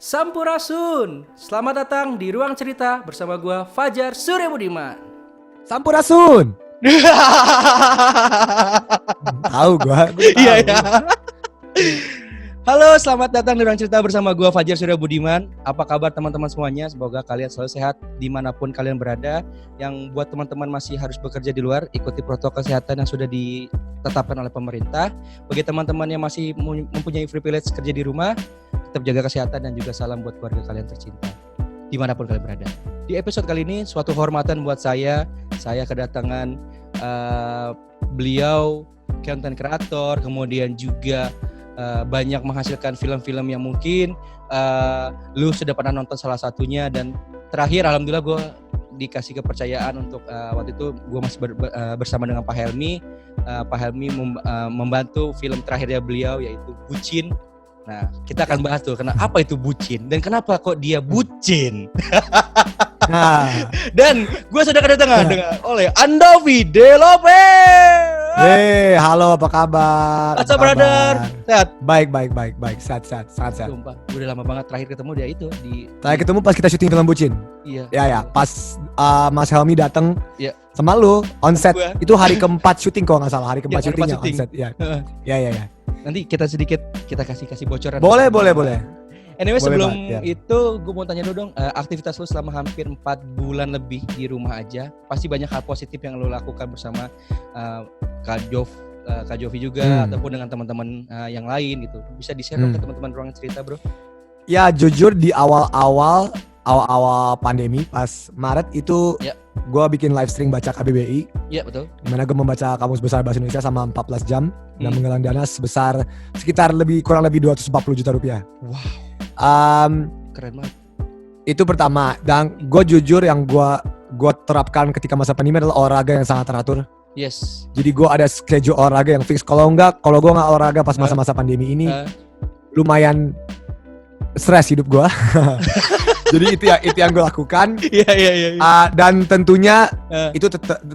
Sampurasun, selamat datang di Ruang Cerita bersama gua Fajar Surya Budiman. Sampurasun. Tahu gua. Iya ya. Halo, selamat datang di Ruang Cerita bersama gua Fajar Surya Budiman. Apa kabar teman-teman semuanya? Semoga kalian selalu sehat dimanapun kalian berada. Yang buat teman-teman masih harus bekerja di luar, ikuti protokol kesehatan yang sudah ditetapkan oleh pemerintah. Bagi teman-teman yang masih mempunyai privilege kerja di rumah, tetap jaga kesehatan dan juga salam buat keluarga kalian tercinta dimanapun kalian berada. Di episode kali ini suatu kehormatan buat saya kedatangan beliau content creator, kemudian juga banyak menghasilkan film-film yang mungkin lu sudah pernah nonton salah satunya, dan terakhir alhamdulillah gue dikasih kepercayaan untuk waktu itu gue masih bersama dengan Pak Helmi. Pak Helmi membantu film terakhirnya beliau yaitu Bucin. Nah, kita akan bahas tuh apa itu bucin dan kenapa kok dia bucin. Nah. Dan gue sudah kedatangan oleh Andovi Delope. Halo, apa kabar? What's up, brother? Sehat? Baik, sehat, sangat sehat. Sumpah, gue udah lama banget terakhir ketemu dia itu di. Terakhir ketemu pas kita syuting film Bucin. Iya. Ya, pas Mas Helmi datang. Iya. Sama lu on set. Gua. Itu hari keempat syuting kalau nggak salah, hari keempat syutingnya on syuting. set. Ya. Nanti kita kasih bocoran. Boleh. Anyway, Boleh, sebelum Bang, ya. itu gue mau tanya dulu dong, aktivitas lu selama hampir 4 bulan lebih di rumah aja, pasti banyak hal positif yang lu lakukan bersama Kak Jovi juga ataupun dengan teman-teman yang lain gitu. Bisa di-share dong ke teman-teman Ruang Cerita, bro? Ya, jujur di awal pandemi pas Maret itu gue bikin live stream baca KBBI. Iya, betul. Dimana gue membaca Kamus Besar Bahasa Indonesia sama 14 jam dan menggalang dana sebesar sekitar kurang lebih 240 juta rupiah. Wow. Keren banget. Itu pertama, dan gue jujur yang gue terapkan ketika masa pandemi adalah olahraga yang sangat teratur. Yes. Jadi gue ada schedule olahraga yang fix. Kalau gue nggak olahraga pas masa-masa pandemi ini, lumayan stres hidup gue. Jadi itu yang gue lakukan. Iya. Dan tentunya itu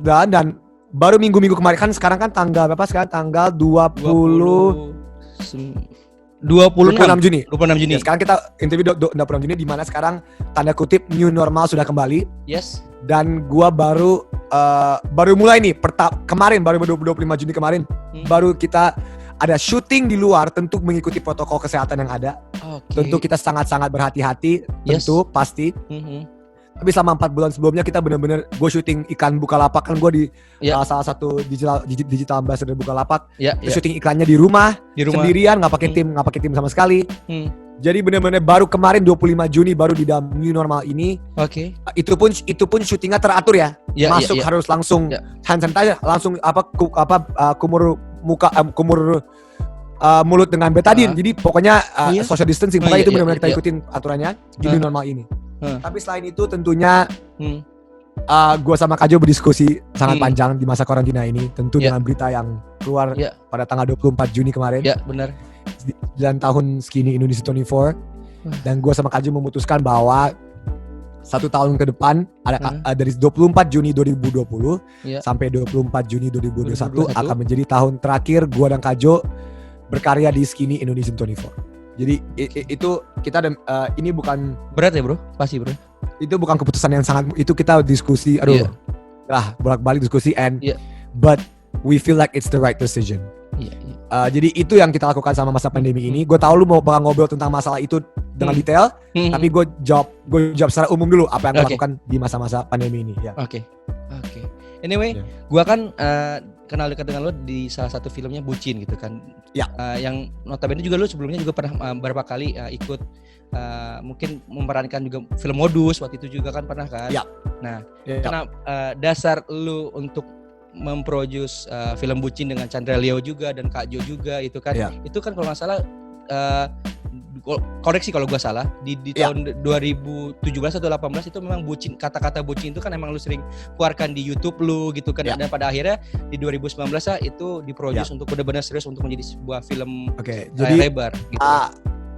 dan baru minggu-minggu kemarin kan sekarang kan tanggal berapa sekarang? Tanggal 26 Juni. Ya, sekarang kita interview 26 Juni di mana sekarang tanda kutip new normal sudah kembali. Yes. Dan gua baru mulai nih kemarin baru 25 Juni kemarin baru kita ada syuting di luar, tentu mengikuti protokol kesehatan yang ada. Okay. Tentu kita sangat-sangat berhati-hati, tentu pasti. Tapi selama 4 bulan sebelumnya kita benar-benar gue syuting iklan Bukalapak, kan gue di salah satu digital ambassador Bukalapak. Syuting iklannya di rumah sendirian, nggak pakai tim sama sekali. Jadi benar-benar baru kemarin 25 Juni baru di dalam new normal ini. Oke. Itu pun syutingnya teratur ya. Masuk harus langsung hand sanitizer, langsung kumur mulut dengan betadine. Jadi pokoknya social distancing. Pokoknya itu benar-benar kita ikutin aturannya di new normal ini. Tapi selain itu tentunya gue sama Kajo berdiskusi sangat panjang di masa karantina ini. Tentu dengan berita yang keluar pada tanggal 24 Juni kemarin. Ya, benar. Dan tahun Skinny Indonesia 24. Dan gue sama Kajo memutuskan bahwa 1 tahun ke depan dari 24 Juni 2020 sampai 24 Juni 2021 akan menjadi tahun terakhir gue dan Kajo berkarya di Skinny Indonesia 24. Jadi itu kita ini bukan berat ya, bro? Pasti, bro. Itu bukan keputusan yang sangat, itu kita diskusi bolak-balik diskusi but we feel like it's the right decision. Jadi itu yang kita lakukan sama masa pandemi ini. Gue tahu lu mau ngobrol tentang masalah itu dengan detail, tapi gue jawab secara umum dulu apa yang gue lakukan di masa-masa pandemi ini. Oke. Anyway, gue kan kenal dekat dengan lo di salah satu filmnya Bucin gitu kan. Yang notabene juga lo sebelumnya juga pernah beberapa kali ikut mungkin memerankan juga film Modus waktu itu juga kan pernah kan. Nah, karena dasar lo untuk memproduce film Bucin dengan Chandra Leo juga dan Kak Jo juga itu kan. Itu kan kalau nggak salah koreksi kalau gue salah di tahun 2017 atau 2018 itu memang bucin, kata-kata bucin itu kan emang lu sering keluarkan di YouTube lu gitu kan. Dan pada akhirnya di 2019 itu diproduce untuk benar-benar serius untuk menjadi sebuah film lebar gitu.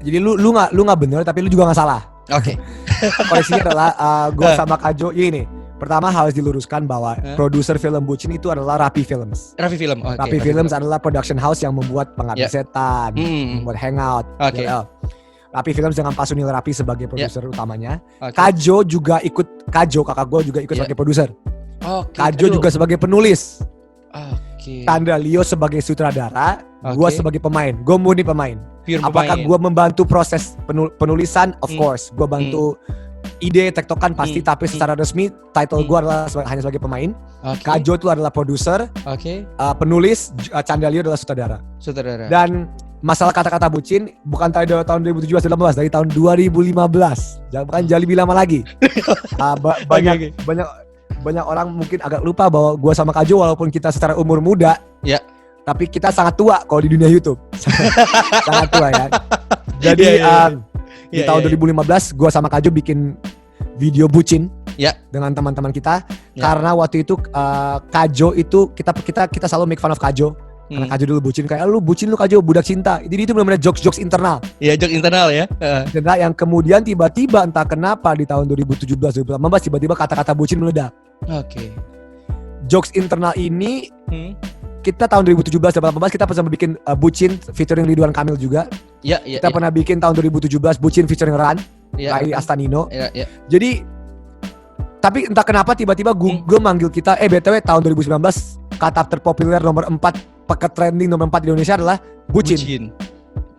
Jadi lu nggak bener tapi lu juga nggak salah. Koreksinya adalah gue sama Kajo ini. Pertama harus diluruskan bahwa produser film Bucin itu adalah Rapi Films. Rapi Film. Rapi Films adalah production house yang membuat Pengabdi Setan, membuat Hangout. Rapi Films dengan Pak Sunil Rapi sebagai produser utamanya. Okay. Kajo juga ikut, kakak gue juga ikut sebagai produser. Kajo juga sebagai penulis. Chandra Leo sebagai sutradara, gue sebagai pemain. Gue murni pemain. Apakah gue membantu proses penulisan? Of course, gue bantu ide tektokan pasti, tapi secara resmi title gue adalah hanya sebagai pemain. Kajo itu adalah produser, penulis, Chandra Leo adalah sutradara. Dan masalah kata-kata bucin bukan dari tahun 2017-2018, dari tahun 2015. Jangan lebih lama lagi. Banyak orang mungkin agak lupa bahwa gua sama Kajo walaupun kita secara umur muda, tapi kita sangat tua kalau di dunia YouTube. Sangat tua ya. Jadi di tahun 2015 gua sama Kajo bikin video bucin dengan teman-teman kita karena waktu itu Kajo itu kita selalu make fun of Kajo. Karena Kajo dulu bucin, kayak lu bucin lu Kajo, budak cinta. Jadi itu benar-benar jokes internal. Iya, jokes internal ya. Internal yang kemudian tiba-tiba entah kenapa di tahun 2017-2018 tiba-tiba kata-kata bucin meledak. Jokes internal ini kita tahun 2017-2018 kita pernah bikin bucin featuring Ridwan Kamil juga. Kita pernah bikin tahun 2017 bucin featuring Ran, Rai Astanino. Jadi tapi entah kenapa tiba-tiba Google manggil kita, BTW tahun 2019 kata terpopuler nomor 4 paket trending nomor 4 di Indonesia adalah bucin.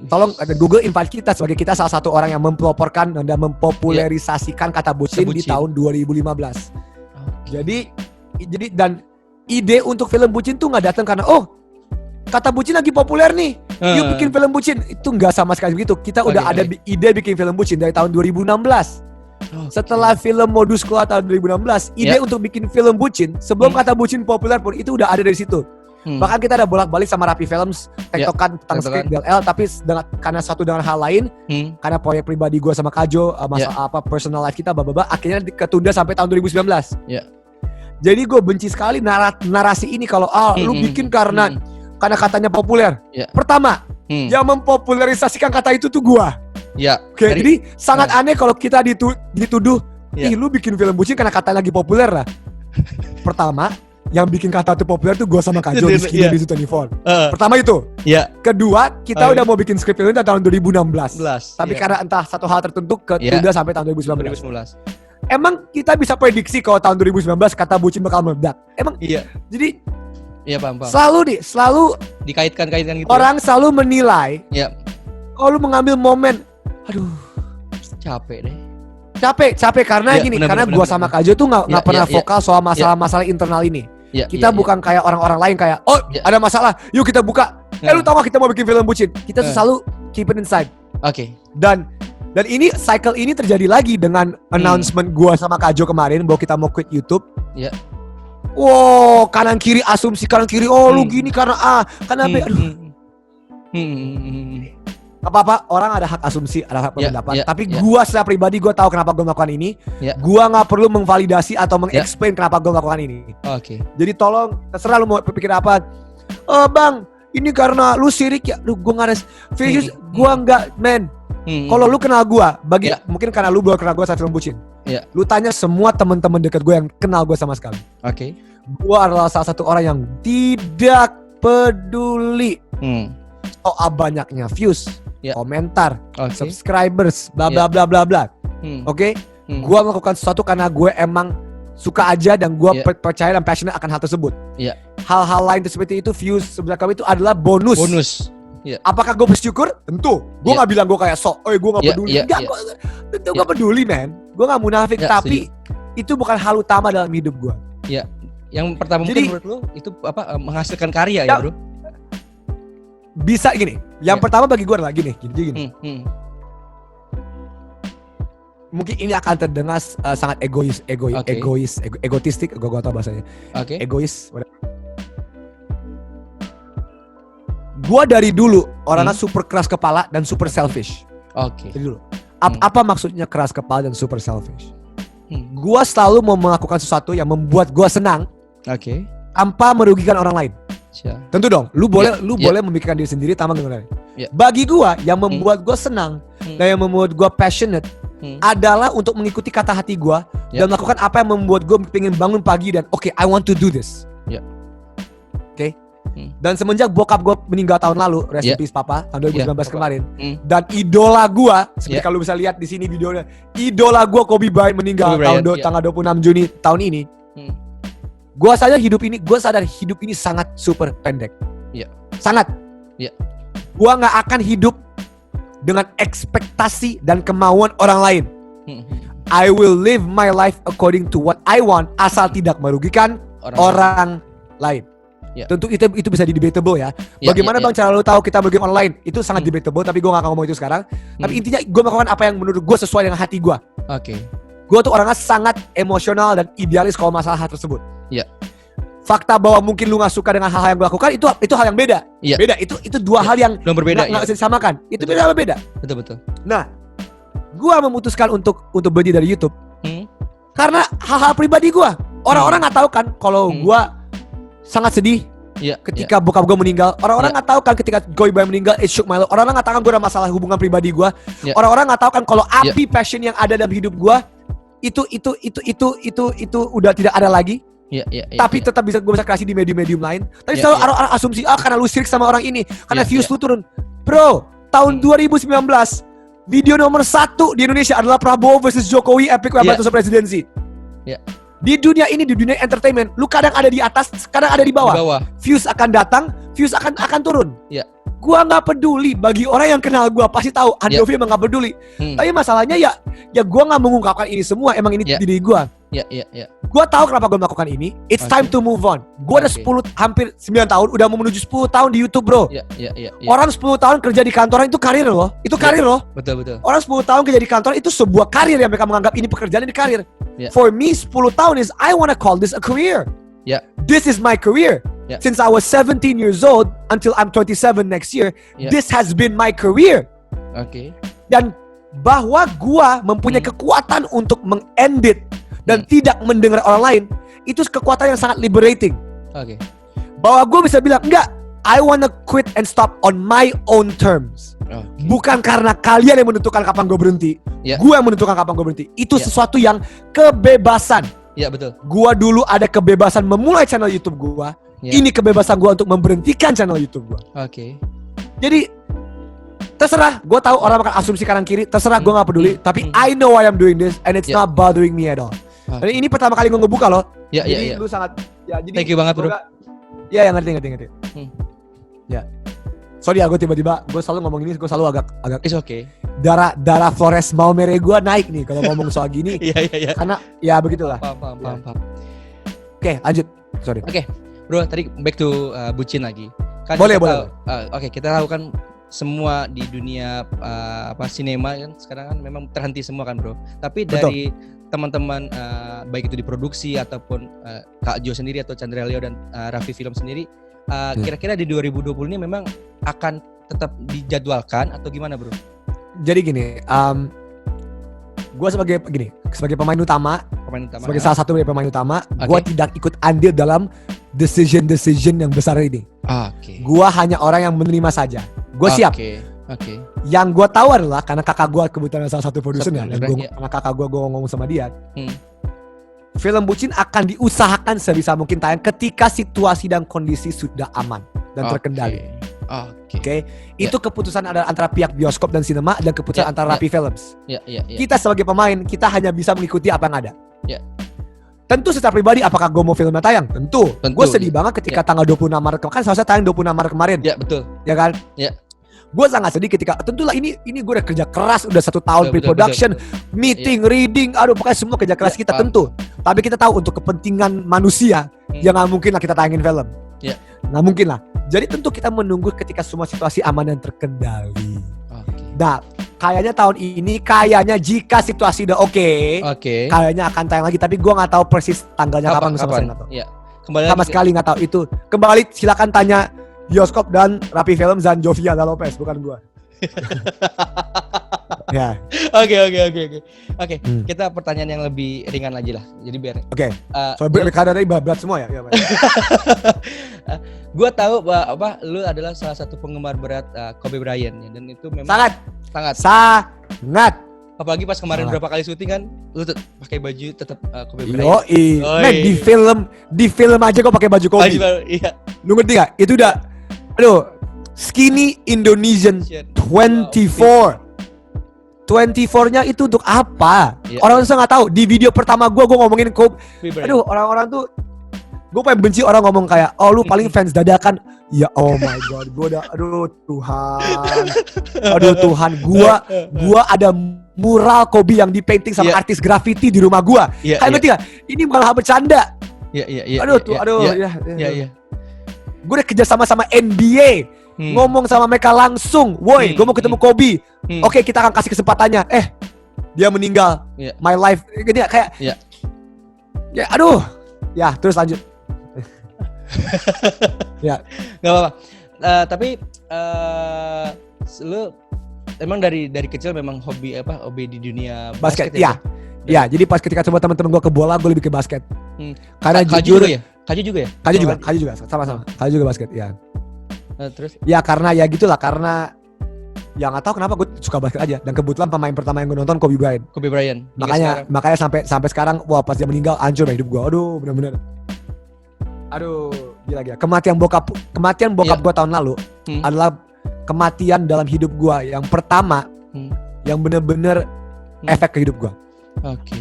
Tolong Google invite kita sebagai kita salah satu orang yang mempeloporkan dan mempopularisasikan kata bucin di tahun 2015. Jadi dan ide untuk film bucin tuh nggak datang karena kata bucin lagi populer nih, yuk bikin film bucin. Itu nggak sama sekali begitu. Kita udah ada ide bikin film bucin dari tahun 2016. Setelah film Modus keluar tahun 2016, ide untuk bikin film bucin sebelum kata bucin populer pun itu udah ada dari situ. Bahkan kita ada bolak-balik sama Rapi Films, tektokan tentang skrip DLL, tapi karena satu dengan hal lain, karena proyek pribadi gue sama Kajo, personal life kita, akhirnya ketunda sampai tahun 2019. Jadi gue benci sekali narasi ini kalau lu bikin karena katanya populer. Pertama, yang mempopularisasikan kata itu tuh gue. Jadi sangat aneh kalau kita dituduh, lu bikin film bucin karena katanya lagi populer lah. Pertama, yang bikin kata itu populer tuh gue sama Kajo di Skinny Indonesian 24. Pertama itu. Kedua, kita udah mau bikin skrip ini tahun 2016. Tapi karena entah satu hal tertentu ketunda sampai tahun 2019. Emang kita bisa prediksi kalau tahun 2019 kata bucin bakal meledak? Emang? Jadi paham. Selalu dikaitkan gitu. Orang selalu menilai. Kalau lu mengambil momen, aduh, capek deh. Capek karena karena gue sama Kajo tuh nggak pernah vokal soal masalah internal ini. Kita bukan kayak orang-orang lain kayak ada masalah, yuk kita buka. Lu tau gak kita mau bikin film bucin? Kita selalu keep it inside. Dan ini cycle ini terjadi lagi dengan announcement gue sama Kajo kemarin bahwa kita mau quit YouTube. Wow, kanan kiri asumsi kanan kiri. Lu gini karena karena B. Aduh. Apa-apa, orang ada hak asumsi, ada hak pendapat. Tapi gua secara pribadi gua tahu kenapa gua melakukan ini. Gua nggak perlu mengvalidasi atau mengexplain kenapa gua melakukan ini. Jadi tolong terserah lu mau pikir apa. Bang, ini karena lu sirik ya. Gua nggak ada Fisius, gua nggak men. Kalau lu kenal gua, mungkin karena lu belum kenal gua saat film bucin. Lu tanya semua teman-teman dekat gua yang kenal gua sama sekali. Gua adalah salah satu orang yang tidak peduli soal banyaknya views, komentar, subscribers, bla bla bla bla bla. Gua melakukan sesuatu karena gue emang suka aja dan gue percaya dan passionate akan hal tersebut. Hal-hal lain seperti itu, views, subscribe itu adalah bonus. Apakah gue bersyukur? Tentu. Gue nggak bilang gue kayak gue nggak peduli. Tentu gue peduli, man. Gue nggak munafik, tapi itu bukan hal utama dalam hidup gue. Yang pertama mungkin menurut lu itu menghasilkan karya ya, bro? Bisa gini. Yang pertama bagi gue adalah gini. Mungkin ini akan terdengar sangat egotistik, gue tau bahasanya. Egois. Gue dari dulu orangnya super keras kepala dan super selfish. Dari dulu. Apa maksudnya keras kepala dan super selfish? Gue selalu mau melakukan sesuatu yang membuat gue senang, tanpa merugikan orang lain. Tentu dong, lu boleh memikirkan diri sendiri tanpa merugikan. Bagi gue yang membuat gue senang dan yang membuat gue passionate adalah untuk mengikuti kata hati gue dan melakukan apa yang membuat gue pengen bangun pagi dan I want to do this. Dan semenjak bokap gue meninggal tahun lalu, rest in peace papa, tahun 2019 kemarin. Dan idola gue, seperti kalau bisa lihat di sini videonya, idola gue Kobe Bryant meninggal tanggal 26 Juni tahun ini. Gue sadar hidup ini sangat super pendek. Sangat. Gue nggak akan hidup dengan ekspektasi dan kemauan orang lain. I will live my life according to what I want, asal tidak merugikan orang lain. Tentu itu bisa di-debatable ya. Bagaimana Bang cara lu tahu kita merugikan orang lain? Itu sangat debatable, tapi gue gak akan ngomong itu sekarang. Tapi intinya gue melakukan apa yang menurut gue sesuai dengan hati gue. Gue tuh orangnya sangat emosional dan idealis kalau masalah hal tersebut. Fakta bahwa mungkin lu gak suka dengan hal-hal yang gue lakukan, itu hal yang beda. Beda, itu dua hal yang berbeda. Gak bisa disamakan. Itu beda. Betul. Nah, gue memutuskan untuk berhenti dari YouTube karena hal-hal pribadi gue. Orang-orang nggak tahu kan kalau gue sangat sedih ketika bokap gue meninggal. Orang-orang nggak tahu kan ketika Kobe Bryant meninggal, it shook my life. Orang-orang nggak tahu kan gue ada masalah hubungan pribadi gue. Orang-orang nggak tahu kan kalau api passion yang ada dalam hidup gue itu udah tidak ada lagi. Tapi tetap gue bisa kreasi di medium-medium lain. Tapi selalu orang asumsi karena lu sirik sama orang ini, karena views lu turun. Bro, tahun 2019 video nomor 1 di Indonesia adalah Prabowo versus Jokowi epic battle presidency. Di dunia ini, di dunia entertainment, lu kadang ada di atas, kadang ada di bawah. Views akan datang, views akan turun. Gua nggak peduli. Bagi orang yang kenal gua pasti tahu Andovi emang nggak peduli. Tapi masalahnya ya gua nggak mengungkapkan ini semua. Emang ini diri gua. Gua tahu kenapa gua melakukan ini. It's time to move on. Gua udah hampir 9 tahun, udah mau menuju 10 tahun di YouTube, bro. Orang 10 tahun kerja di kantoran itu karir loh. Itu karir loh. Betul. Orang 10 tahun kerja di kantor itu sebuah karir yang mereka menganggap ini pekerjaan, ini karir. For me 10 tahun is I wanna call this a career. This is my career. Since I was 17 years old until I'm 27 next year, this has been my career. Dan bahwa gua mempunyai kekuatan untuk meng-end it dan tidak mendengar orang lain, itu kekuatan yang sangat liberating. Bahwa gua bisa bilang, enggak, I wanna quit and stop on my own terms. Bukan karena kalian yang menentukan kapan gue berhenti. Gue yang menentukan kapan gue berhenti. Itu sesuatu yang kebebasan. Betul. Gue dulu ada kebebasan memulai channel YouTube gue. Ini kebebasan gue untuk memberhentikan channel YouTube gue. Jadi terserah. Gue tahu orang akan asumsi kanan kiri. Terserah, gue gak peduli. Tapi I know why I'm doing this and it's not bothering me at all. Dan ini pertama kali gue ngebuka loh. Jadi lu sangat jadi, thank you banget, bro. Ya ngerti. Sorry gue tiba-tiba gue selalu ngomong ini, gue selalu agak it's okay. Darah Flores Maumere gue naik nih kalau ngomong soal gini. Karena ya begitulah. Paham. Oke, lanjut. Sorry. Bro, tadi back to bucin lagi. Kan boleh. Kita tahu kan semua di dunia sinema kan sekarang kan memang terhenti semua kan, bro. Tapi dari teman-teman baik itu di produksi ataupun Kak Jo sendiri atau Chandra Leo dan Raffi Film sendiri, kira-kira di 2020 ini memang akan tetap dijadwalkan atau gimana, bro? Jadi gini, gue sebagai pemain utama, sebagai salah satu dari pemain utama, gue tidak ikut andil dalam decision yang besar ini. Gue hanya orang yang menerima saja. Gue siap. Yang gue tahu adalah karena kakak gue kebetulan salah satu produsernya, dan karena kakak gue ngomong sama dia, film Bucin akan diusahakan sebisa mungkin tayang ketika situasi dan kondisi sudah aman dan terkendali. Itu keputusan antara pihak bioskop dan sinema dan keputusan antara Raffi Films. Kita sebagai pemain, kita hanya bisa mengikuti apa yang ada. Tentu secara pribadi, apakah gue mau filmnya tayang? Tentu. Gue sedih banget ketika tanggal 26 Maret kan seharusnya tayang 26 Maret kemarin. Betul. Ya kan? Gue sangat sedih ketika, tentulah ini gue udah kerja keras, udah 1 tahun pre-production, meeting, reading, pokoknya semua kerja keras kita tentu. Tapi kita tahu untuk kepentingan manusia, ya gak mungkin lah kita tayangin film. Gak mungkin lah. Jadi tentu kita menunggu ketika semua situasi aman dan terkendali. Nah, kayaknya tahun ini, jika situasi udah oke, kayaknya akan tayang lagi. Tapi gue gak tahu persis tanggalnya kapan. Sama sekali gak tahu itu. Kembali silakan tanya bioskop dan Raffi Films dan Jovia Lopez, bukan gue. Oke. Kita pertanyaan yang lebih ringan lagi lah. Jadi biar. Soalnya karena tadi berat semua ya. Gue tahu bahwa lu adalah salah satu penggemar berat Kobe Bryant ya, dan itu memang sangat. Apalagi pas kemarin berapa kali syuting kan, lu pakai baju tetap Kobe Bryant. Men, di film aja gue pakai baju Kobe. Lu ngerti gak? Itu udah, aduh, Skinny Indonesian 24. 24-nya itu untuk apa? Orang tuh nggak tahu. Di video pertama gue ngomongin Kobe. Aduh, orang-orang tuh, gue pengen benci orang ngomong kayak, oh lu paling fans dadakan. Ya oh my god, gue udah, aduh Tuhan, gue ada mural Kobe yang dipainting sama artis graffiti di rumah gue. Kayak ngerti gak? Ini malah bercanda. Aduh. Gue udah kerja sama NBA. Ngomong sama mereka langsung, woi, gue mau ketemu Kobe. Oke, kita akan kasih kesempatannya. Dia meninggal. My life, gini kayak. Ya, aduh. Ya, terus lanjut. Ya, nggak apa-apa. Tapi lu emang dari kecil memang hobi di dunia basket ya? Ya, jadi pas ketika coba teman-teman gue ke bola, gue lebih ke basket. Karena jujur ya. Kaju juga, sama-sama. Kaju juga basket, ya. Terus? Ya karena ya gitulah, karena ya nggak tahu kenapa gue suka basket aja, dan kebetulan pemain pertama yang gue nonton Kobe Bryant. Makanya sampai sekarang, wah pas dia meninggal hancur hidup gue. Aduh, benar-benar. Aduh, gila. Kematian bokap gue tahun lalu adalah kematian dalam hidup gue yang pertama yang benar-benar efek ke hidup gue.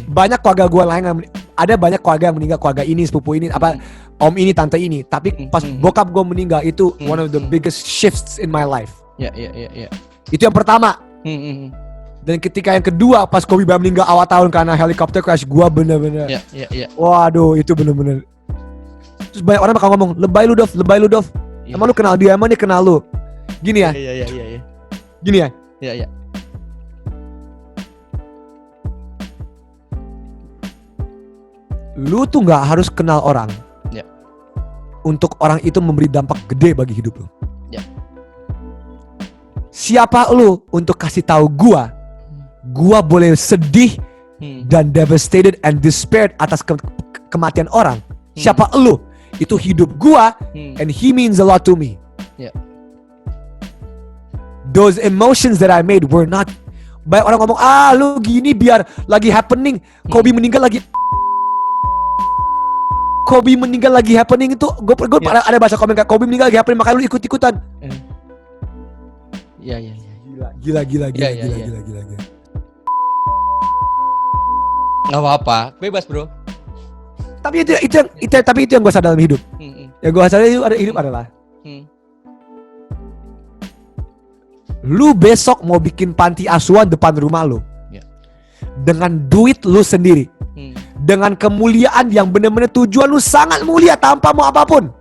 Banyak keluarga gue lain ada banyak keluarga yang meninggal, keluarga ini, sepupu ini, om ini, tante ini. Tapi pas bokap gue meninggal itu one of the biggest shifts in my life. Itu yang pertama. Dan ketika yang kedua pas Kobe Bryant meninggal awal tahun karena helicopter crash, gue bener-bener. Waduh, itu bener-bener. Terus banyak orang bakal ngomong, lebay lu Dov. Emang lu kenal dia, emang dia kenal lu. Gini ya. Gini ya. Lu tuh gak harus kenal orang untuk orang itu memberi dampak gede bagi hidup lu. Siapa lu untuk kasih tahu gua boleh sedih dan devastated and despaired atas kematian orang. Siapa lu? Itu hidup gua, and he means a lot to me. Those emotions that I made were not. Banyak orang ngomong, lu gini biar lagi happening. Kobe meninggal lagi happening itu, gue ada baca komen kayak Kobe meninggal lagi happening, makanya lu ikut-ikutan. Gila. Nggak apa-apa, bebas bro. Tapi itu yang gue sadar dalam hidup. Yang gue sadar hidup adalah lu besok mau bikin panti asuhan depan rumah lu dengan duit lu sendiri. Dengan kemuliaan yang benar-benar tujuan lu sangat mulia tanpa mau apapun.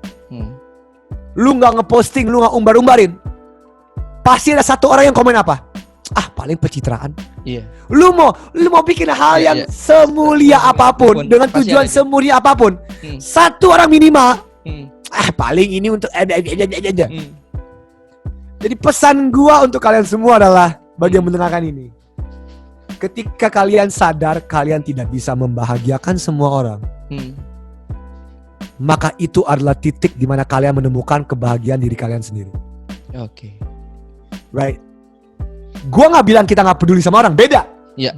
Lu gak ngeposting, lu gak umbar-umbarin, pasti ada satu orang yang komen apa? Paling pencitraan. Lu mau bikin hal yang semulia apapun, dengan tujuan semulia apapun, satu orang minimal. Paling ini untuk aja. Jadi pesan gua untuk kalian semua adalah, bagi yang mendengarkan ini, ketika kalian sadar kalian tidak bisa membahagiakan semua orang, maka itu adalah titik di mana kalian menemukan kebahagiaan diri kalian sendiri. Right? Gua nggak bilang kita nggak peduli sama orang, beda.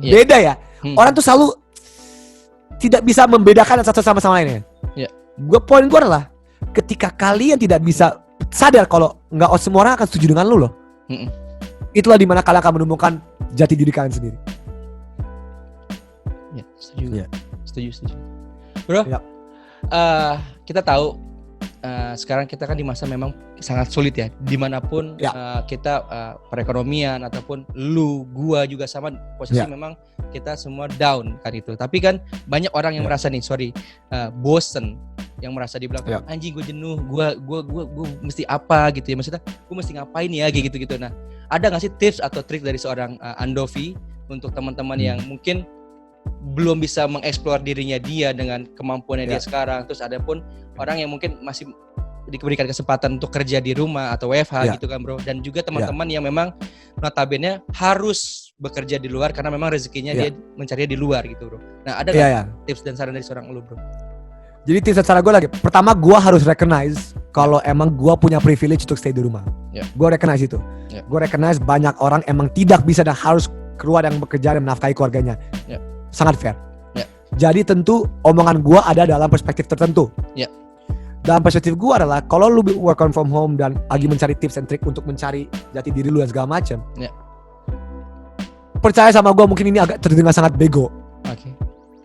Beda ya. Orang tuh selalu tidak bisa membedakan satu sama lainnya. Poin gua adalah ketika kalian tidak bisa sadar kalau nggak semua orang akan setuju dengan lu loh. Itulah di mana kalian akan menemukan jati diri kalian sendiri. Setuju. Bro, kita tahu sekarang kita kan di masa memang sangat sulit ya, dimanapun kita perekonomian ataupun gua juga sama posisi memang kita semua down kan itu. Tapi kan banyak orang yang merasa bosen, yang merasa di belakang anjing gue jenuh, gue mesti apa gitu ya, maksudnya gue mesti ngapain ya gitu. Nah, ada nggak sih tips atau trik dari seorang Andovi untuk teman-teman yang mungkin belum bisa mengeksplor dirinya dia dengan kemampuannya dia sekarang, terus ada pun orang yang mungkin masih diberikan kesempatan untuk kerja di rumah atau WFH gitu kan bro, dan juga teman-teman yang memang notabene harus bekerja di luar karena memang rezekinya dia mencarinya di luar gitu bro. Nah, ada nggak tips dan saran dari seorang lu bro? Jadi tips dan saran gue lagi, pertama gue harus recognize kalau emang gue punya privilege untuk stay di rumah. Gue recognize itu. Gue recognize banyak orang emang tidak bisa dan harus keluar dan bekerja dan menafkahi keluarganya. Sangat fair. Jadi tentu omongan gue ada dalam perspektif tertentu. dalam perspektif gue adalah kalau lu work on from home dan lagi mencari tips and trick untuk mencari jati diri lu dan segala macam, percaya sama gue, mungkin ini agak terdengar sangat bego.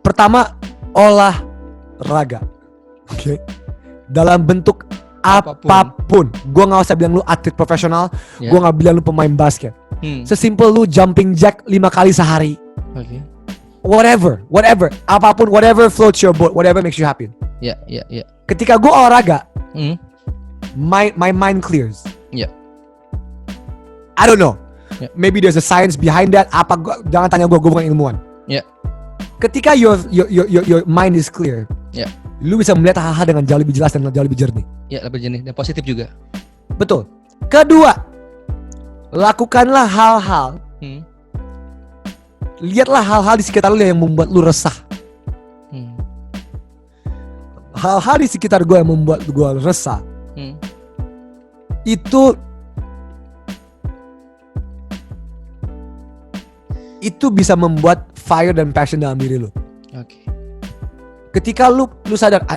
Pertama, olahraga, dalam bentuk apapun. Gue nggak usah bilang lu atlet profesional, gue nggak bilang lu pemain basket. Sesimpel lu jumping jack 5 kali sehari. Whatever, apapun, whatever floats your boat, whatever makes you happy. Ketika gue olahraga, my mind clears. I don't know. Maybe there's a science behind that. Jangan tanya gue bukan ilmuwan. Ketika your mind is clear, lu bisa melihat hal-hal dengan jauh lebih jelas dan jauh lebih jernih. Lebih jernih dan positif juga. Betul. Kedua, lakukanlah hal-hal. Lihatlah hal-hal di sekitar lu yang membuat lu resah. Hal-hal di sekitar gue yang membuat gue resah. Itu bisa membuat fire dan passion dalam diri lu. Ketika lu sadar,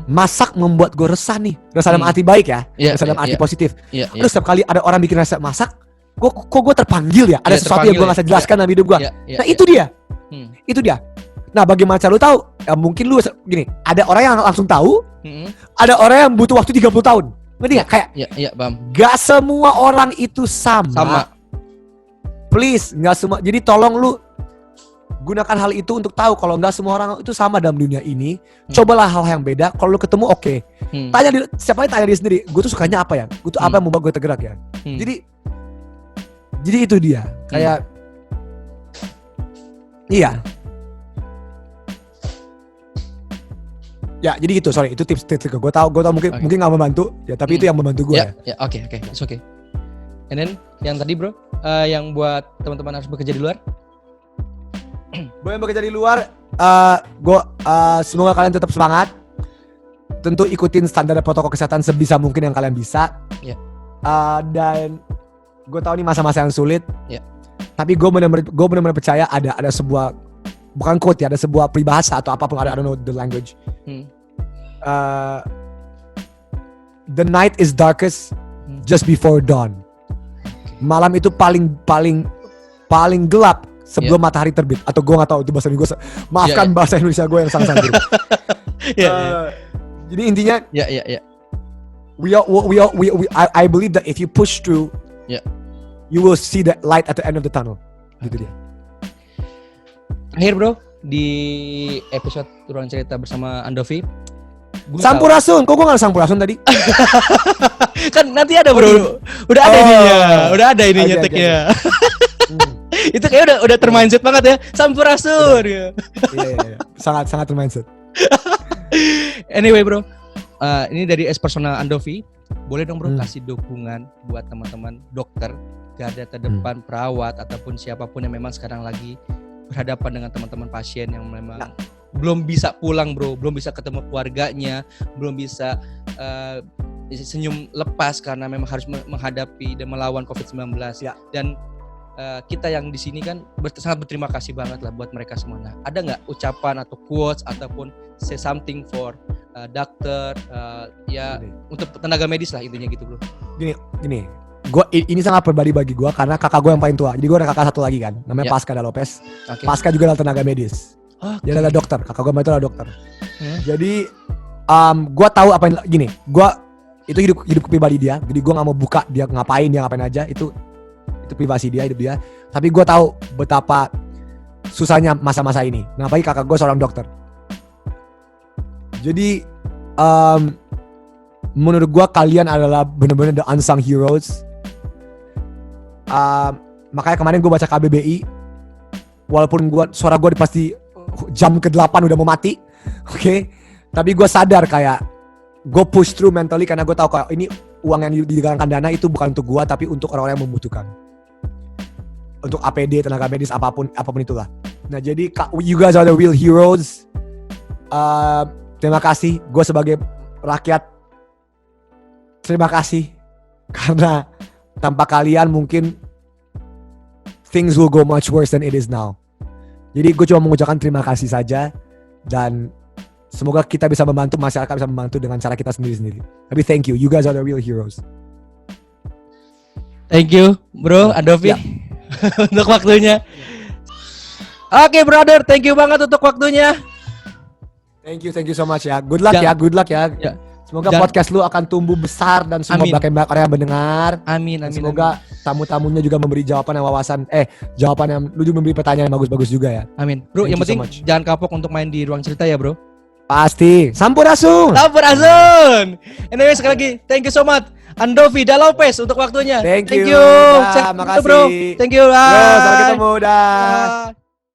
masak membuat gue resah nih. Resah dalam arti baik ya. Resah dalam arti positif. Terus setiap kali ada orang bikin resep masak, kok gue terpanggil ya? Ada sesuatu yang gue gak bisa jelaskan dalam hidup gue. Nah itu dia. Itu dia. Nah bagaimana cara lu tahu? Ya mungkin lu gini, ada orang yang langsung tahu, ada orang yang butuh waktu 30 tahun. Ngerti gak? Kayak gak semua orang itu sama. Please, gak semua. Jadi tolong lu gunakan hal itu untuk tahu kalau gak semua orang itu sama dalam dunia ini. Cobalah hal yang beda. Kalau lu ketemu oke. Siapa yang tanya diri sendiri, gue tuh sukanya apa ya? Gue tuh apa yang membuat gue tergerak ya? Jadi itu dia. Kayak iya. Ya, jadi gitu. Sorry, itu tips-tips gue tahu mungkin nggak membantu. Ya, tapi itu yang membantu gue. Oke, it's okay. And then yang tadi bro, yang buat teman-teman harus bekerja di luar. Buat yang bekerja di luar, semoga kalian tetap semangat. Tentu ikutin standar protokol kesehatan sebisa mungkin yang kalian bisa. Dan gue tahu ini masa-masa yang sulit. Tapi gue benar-benar percaya ada sebuah, bukan quote ya, ada sebuah peribahasa atau apapun, I don't know the language. The night is darkest just before dawn. Malam itu paling gelap sebelum matahari terbit. Atau gue nggak tahu itu bahasa Indonesia. Maafkan bahasa Indonesia gue yang sangat buruk. Jadi intinya, I believe that if you push through, you will see the light at the end of the tunnel. Gitu dia. Akhir bro, di episode Ruang Cerita bersama Andovi. Sampurasun, kok gue gak Sampurasun tadi? Kan nanti ada bro, udah ada ininya tag-nya. Itu kayak udah termindset banget ya, Sampurasun. Iya. Sangat termindset. Anyway bro, ini dari personal Andovi, boleh dong bro kasih dukungan buat teman-teman dokter, garda terdepan, perawat ataupun siapapun yang memang sekarang lagi berhadapan dengan teman-teman pasien yang memang belum bisa pulang bro, belum bisa ketemu keluarganya, belum bisa senyum lepas karena memang harus menghadapi dan melawan COVID-19. Dan kita yang di sini kan sangat berterima kasih banget lah buat mereka semua. Nah, ada nggak ucapan atau quotes ataupun say something for dokter, untuk tenaga medis lah intinya gitu bro. Gini. Ini sangat pribadi bagi gue karena kakak gue yang paling tua. Jadi gue ada kakak satu lagi kan, namanya Pasca Lopez. Pasca juga adalah tenaga medis. Dia adalah dokter. Kakak gue itu adalah dokter. Jadi gue tahu apa yang gini. Gue itu hidup pribadi dia. Jadi gue nggak mau buka dia ngapain aja. Itu privasi dia, hidup dia. Tapi gue tahu betapa susahnya masa-masa ini. Nah, apalagi kakak gue seorang dokter. Jadi menurut gue kalian adalah benar-benar the unsung heroes. Makanya kemarin gue baca KBBI, walaupun suara gue pasti jam ke-8 udah mau mati, tapi gue sadar kayak gue push through mentally karena gue tahu kayak ini uang yang digalangkan dana itu bukan untuk gue tapi untuk orang-orang yang membutuhkan, untuk APD, tenaga medis, apapun itulah. Nah jadi you guys are the real heroes. Terima kasih, gue sebagai rakyat terima kasih karena tanpa kalian mungkin things will go much worse than it is now. Jadi gue cuma mengucapkan terima kasih saja dan semoga kita bisa membantu, masyarakat bisa membantu dengan cara kita sendiri-sendiri. Tapi thank you guys are the real heroes. Thank you bro Andovi untuk waktunya. Oke brother, thank you banget untuk waktunya. Thank you so much ya. Good luck ya. Semoga podcast lu akan tumbuh besar dan semua banyak orang yang mendengar. Amin. Semoga tamu-tamunya juga memberi jawaban yang jawaban yang lu juga memberi pertanyaan yang bagus-bagus juga ya. Amin. Bro, yang penting jangan kapok untuk main di ruang cerita ya, bro. Pasti. Sampurasun. Anyway, sekali lagi thank you so much Andovi Da Lopez untuk waktunya. Thank you. Makasih. Bro. Thank you. Sampai ketemu. Dah.